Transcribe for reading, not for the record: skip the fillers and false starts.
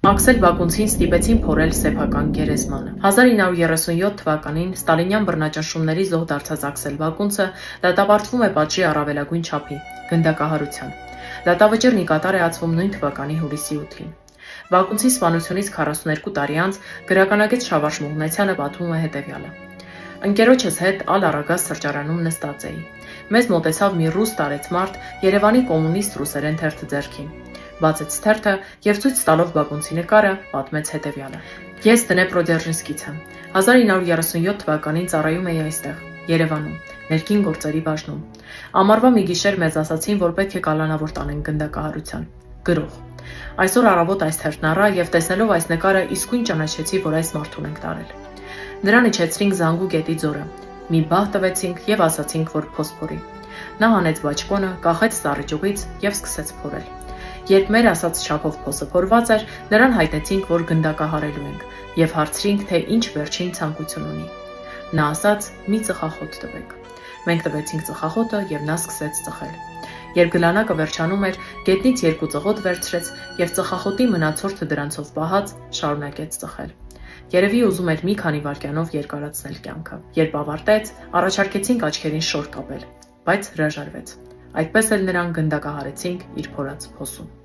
Աքսել Բակունցին ստիպեցին փորել սեփական գերեզմանը։ 1937 թվականին ստալինյան բռնաճնշումների զոհ դարձած Աքսել Բակունցը դատապարտվում է պատժի առավելագույն չափի՝ գնդակահարության։ Դատավճիռն ի կատար է ածվում նույն թվականի հուլիսի 8-ին։ Բակունցի սպանությունից 42 տարի անց գրականագետ Շավարժ Մուղնեցյանը պատմում է հետևյալը. «Ընկերոջս հետ Ալ-Արագազ սրճարանում նստած էի։ Մեզ մոտեցավ մի ռուս տարեցմարդ Երևանի կոմունիստ ռուսերեն թերթ ձեռքին։ Բացեց թերթը և ցույց տալով Բակունցի նկարը պատմեց հետևյալը. Ես Դնեպրոդերժինսկից եմ։ 1937 թվականին ծառայում էի այստեղ, Երևանում, ներքին գործերի բաժնում։ Ամառվա մի գիշեր մեզ ասացին, որ պետք է կալանավոր տանենք գնդակահարության։ Գրող. Այսօր առավոտ այս թերթն առա և տեսնելով այս նկարը իսկույն ճանաչեցի, որ այս մարդուն ենք տարել։ Նրան իջեցրինք Զանգու գետի ձորը, մի բահ տվեցինք և ասացինք, որ փոս փորի։ Նա հանեց բաճկոնը, կախեց ծառի ճյուղից և սկսեց փորել։ Երբ մեր ասած չափով փոսը փորված էր, նրան հայտնեցինք, որ գնդակահարելու ենք և հարցրինք, թե ինչ վերջին ցանկություն ունի։ Նա ասաց՝ մի ծխախոտ տվեք։ Մենք տվեցինք ծխախոտը և նա սկսեց ծխել։ Երբ գլանակը վերջանում էր, գետնից 2 ծղոտ վերցրեց և ծխախոտի մնացորդը դրանցով պահած շարունակեց ծխել։ Երևի ուզում էր մի քանի վայրկյանով երկարացնել կյանքը։ Երբ ավարտեց, առաջարկեցինք աչքերին շոր կապել, բայց հրաժարվեց։ Այդպես էլ նրան գնդակահարեցինք իր փորած փոսում։